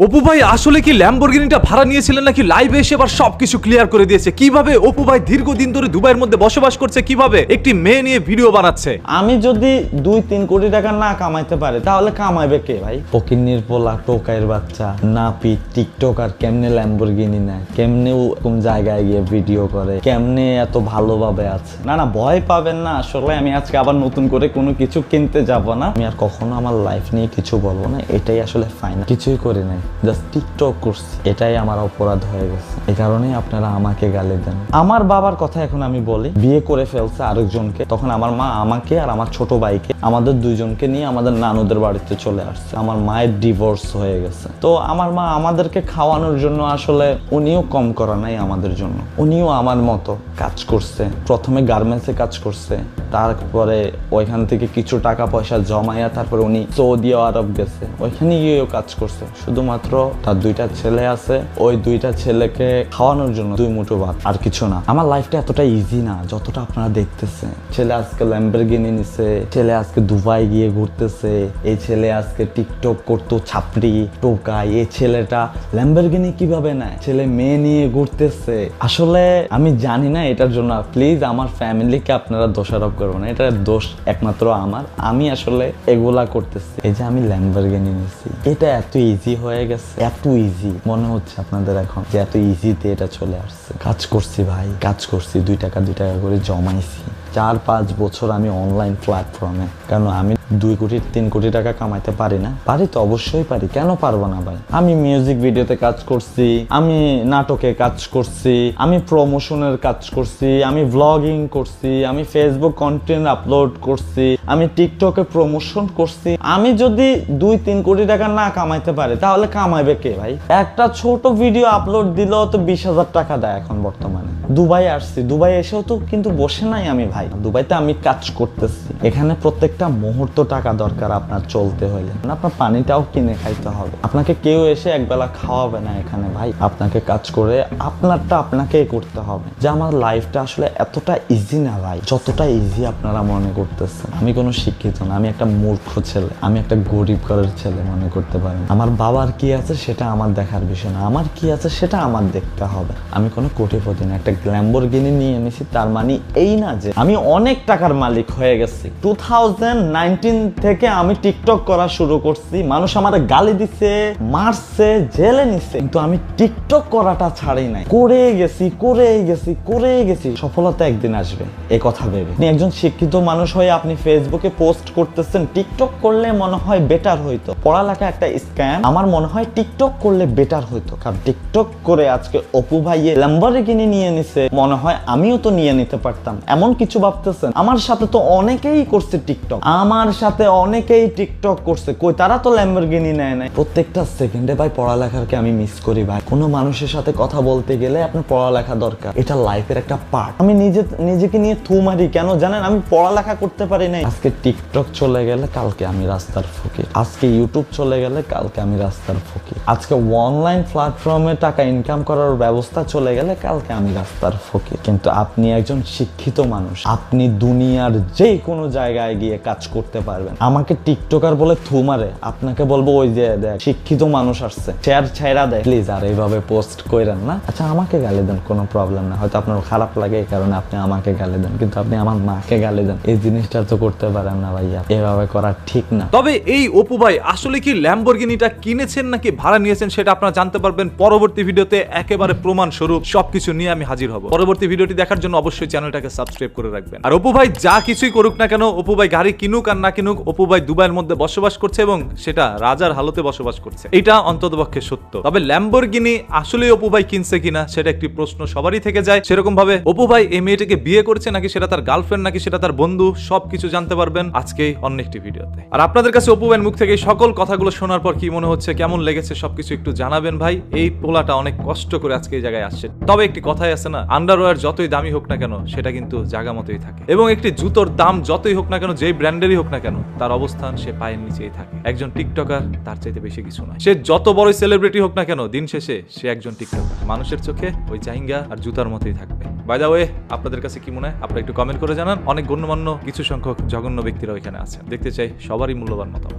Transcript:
অপু ভাই আসলে কি ল্যাম্বরগিনিটা ভাড়া নিয়েছিলেন নাকি লাইভে এসে আবার সবকিছু ক্লিয়ার করে দিয়েছে? কিভাবে অপু ভাই দীর্ঘদিন ধরে দুবাইয়ের মধ্যে বসবাস করছে, কিভাবে একটি মেয়ে নিয়ে ভিডিও বানাচ্ছে? আমি যদি 2-3 কোটি টাকা না কামাইতে পারি তাহলে কামাইবে কে ভাই? ফকিন্নির পোলা, টোকাইয়ের বাচ্চা, নাপি, টিকটকার কেমনে ল্যাম্বরগিনি নেয়, কেমনে কোন জায়গায় গিয়ে ভিডিও করে, কেমনে এত ভালোভাবে আছে। না না, ভয় পাবেন না। আসলে আমি আজকে আবার নতুন করে কোনো কিছু কিনতে যাব না। আমি আর কখনো আমার লাইফ নিয়ে কিছু বলবো না। এটাই আসলে ফাইনাল। কিছুই করি নাই, জাস্ট টিকটক করছি। এটাই আমার অপরাধ হয়ে গেছে। এই কারণেই আপনারা আমাকে গালি দেন। আমার বাবার কথা এখন আমি বলি। বিয়ে করে ফেলছে আরেকজনকে। তখন আমার মা আমাকে আর আমার ছোট ভাইকে, আমাদের দুইজনকে নিয়ে আমাদের নানুদের বাড়িতে চলে আসছে। আমার মায়ের ডিভোর্স হয়ে গেছে। তো আমার মা আমাদেরকে খাওয়ানোর জন্য আসলে উনিও কম করা নাই আমাদের জন্য। উনিও আমার মতো কাজ করছে। প্রথমে গার্মেন্টসে কাজ করছে, তারপরে ওইখান থেকে কিছু টাকা পয়সা জমাইয়া তারপরে উনি সৌদি আরব গেছে, ওইখানে গিয়েও কাজ করছে। শুধুমাত্র তার 2টা ছেলে আছে, ওই 2টা ছেলেকে খাওয়ানোর জন্য 2 মুঠো ভাত, আর কিছু না। আমার লাইফটা এতটা ইজি না যতটা আপনারা দেখতেছেন। ছেলে আজকে ল্যাম্বরগিনি নিছে, ছেলে আজকে দুবাই গিয়ে ঘুরতেছে, এই ছেলে আজকে টিকটক করতো, ছাপড়ি টোকাই। এই ছেলেটা ল্যাম্বরগিনি কিভাবে নেয়? ছেলে মেয়ে নিয়ে ঘুরতেছে। আসলে আমি জানি না এটার জন্য। প্লিজ আমার ফ্যামিলিকে আপনারা দোষারোপ করবেন না, এটার দোষ একমাত্র আমার। আমি আসলে এগুলা করতেছি। এই যে আমি ল্যাম্বরগিনি নিছি, এটা এত ইজি হয়ে গেছে, এত ইজি মনে হচ্ছে আপনাদের এখন যে এত ইজিতে এটা চলে আসছে। কাজ করছি ভাই, কাজ করছি, 2 টাকা করে জমাইছি। 4-5 বছর আমি অনলাইন প্ল্যাটফর্মে। কারণ আমি 2 কোটি 3 কোটি টাকা কামাইতে পারি না? পারি তো, অবশ্যই পারি। কেন পারবো না ভাই? আমি মিউজিক ভিডিওতে কাজ করছি, আমি নাটকে কাজ করছি, আমি প্রমোশনের কাজ করছি, আমি ব্লগিং করছি, আমি ফেসবুক কন্টেন্ট আপলোড করছি, আমি টিকটকে প্রমোশন করছি। আমি যদি 2-3 কোটি টাকা না কামাইতে পারি তাহলে কামাইবে কে ভাই? একটা ছোট ভিডিও আপলোড দিলেও তো 20,000 টাকা দেয় এখন বর্তমানে। দুবাই আসছি, দুবাই এসেও তো কিন্তু বসে নাই আমি ভাই। দুবাইতে আমি কাজ করতেছি। এখানে প্রত্যেকটা মুহূর্ত টাকা দরকার আপনার চলতে হলে। আপনার পানিটাও কিনে খাইতে হবে। আপনাকে কেউ এসে একবেলা খাওয়াবে না এখানে ভাই। আপনাকে কাজ করে আপনারটা আপনাকেই করতে হবে। যে আমার লাইফটা আসলে এতটা ইজি না ভাই, যতটা ইজি আপনারা মনে করতেছেন। আমি কোনো শিক্ষিত না, আমি একটা মূর্খ ছেলে, আমি একটা গরিব ঘরের ছেলে মনে করতে পারেন। আমার বাবার কি আছে সেটা আমার দেখার বিষয় না, আমার কি আছে সেটা আমার দেখতে হবে। আমি কোনো কোটিপতি না। একটা ল্যাম্বরগিনি নিয়ে এনেছি তার মানে এই না যে আমি অনেক টাকার মালিক হয়ে গেছি। 2019 থেকে আমি টিকটক করা শুরু করছি। মানুষ আমার গালি দিচ্ছে, মারছে, জেলে নিচ্ছে, কিন্তু আমি টিকটক করাটা ছাড়ি নাই। করে গেছি। সফলতা একদিন আসবে, এই কথা ভেবে। আপনি একজন শিক্ষিত মানুষ হয়ে আপনি ফেসবুকে পোস্ট করতেছেন, টিকটক করলে মনে হয় বেটার হইতো। পড়ালেখা একটা স্ক্যাম। আমার মনে হয় টিকটক করলে বেটার হইতো। কারণ টিকটক করে আজকে অপু ভাইয়ে ল্যাম্বরগিনি নিয়ে নিছে, মনে হয় আমিও তো নিয়ে নিতে পারতাম। এমন কিছু ভাবতেছেন? আমার সাথে তো অনেকেই করছে টিকটক, আমার সাথে অনেকেই টিকটক করছে, কই তারা তো ল্যাম্বরগিনি নেয় নাই। প্রত্যেকটা সেকেন্ডে ভাই পড়ালেখাকে আমি মিস করি ভাই। কোনো মানুষের সাথে কথা বলতে গেলে আপনার পড়ালেখা দরকার, এটা লাইফের একটা পার্ট। আমি নিজেকে নিয়ে থু মারি কেন জানেন? আমি পড়ালেখা করতে পারি নাই। আজকে টিকটক চলে গেলে কালকে আমি রাস্তার ফকির, আজকে ইউটিউব চলে গেলে কালকে আমি রাস্তার ফকির, আজকে অনলাইন প্ল্যাটফর্মে টাকা ইনকাম করার ব্যবস্থা চলে গেলে কালকে আমি রাস্তার ফকির। কিন্তু আপনি একজন শিক্ষিত মানুষ, আপনি দুনিয়ার যে কোনো জায়গায় গিয়ে কাজ করতে পারবেন। আমাকে টিকটকার বলে থু মারে, আপনাকে বলবো ওই যে দেখ শিক্ষিত মানুষ আসছে, শেয়ার ছাইরা দেয়। প্লিজ আর এইভাবে পোস্ট কইরেন না। আচ্ছা আমাকে গালি দেন, কোনো প্রবলেম না, হয়তো আপনার খারাপ লাগে এই কারণে আপনি আমাকে গালি দেন, কিন্তু আপনি আমার মাকে গালি দেন, এই জিনিসটা তো করতে পারেন না ভাইয়া। এভাবে করা ঠিক না। তবে এই অপু ভাই আসলে কি ল্যাম্বরগিনিটা কিনেছেন নাকি ভাড়া নিয়েছেন সেটা আপনারা জানতে পারবেন পরবর্তী ভিডিওতে। একেবারে প্রমাণ স্বরূপ সবকিছু নিয়ে আমি হাজির হব। পরবর্তী ভিডিওটি দেখার জন্য অবশ্যই চ্যানেলটাকে সাবস্ক্রাইব করে রাখবেন। আর অপু ভাই যা কিছুই করুক না কেন, অপু ভাই গাড়ি কিনুক আর না কিনুক, অপু ভাই দুবাইয়ের মধ্যে বসবাস করছে এবং সেটা রাজার হালতে বসবাস করছে, এটা অন্ততপক্ষে সত্য। তবে ল্যাম্বরগিনি আসলে অপু ভাই কিনছে কিনা সেটা একটি প্রশ্ন সবারই থেকে যায়। সেরকম ভাবে অপু ভাই এই মেয়েটাকে বিয়ে করছে নাকি সেটা তার গার্লফ্রেন্ড নাকি সেটা তার বন্ধু, সবকিছু জানতে পারবেন আজকেই অন্য একটি ভিডিওতে। আর আপনাদের কাছে অপু ভাইয়ের মুখ থেকে সকল কথাগুলো শোনার পর কি মনে হচ্ছে, কেমন লেগেছে সবকিছু একটু জানাবেন ভাই। এই পোলাটা অনেক কষ্ট করে আজকে এই জায়গায় আসছে। তবে একটি কথাই আছে না, আন্ডারওয়্যার যতই দামি হোক না কেন সেটা কিন্তু জায়গা মতোই থাকে, এবং একটি জুতোর দাম যতই হোক না কেন, যেই ব্র্যান্ডেরই হোক না কেন, তার অবস্থান সে পায়ের নিচেই থাকে। একজন টিকটকার তার চাইতে বেশি কিছু নয়। সে যত বড় সেলিব্রিটি হোক না কেন, দিন শেষে সে একজন টিকটকার। মানুষের চোখে ওই জাহিঙ্গা আর জুতার মতোই থাকবে। বাই দ্য ওয়ে, আপনাদের কাছে কি মনে হয় আপনারা একটু কমেন্ট করে জানান। অনেক গণ্যমান্য কিছু সংখ্যক জঘন্য ব্যক্তিরা এখানে আছেন, দেখতে চাই সবারই মূল্যবান মতামত।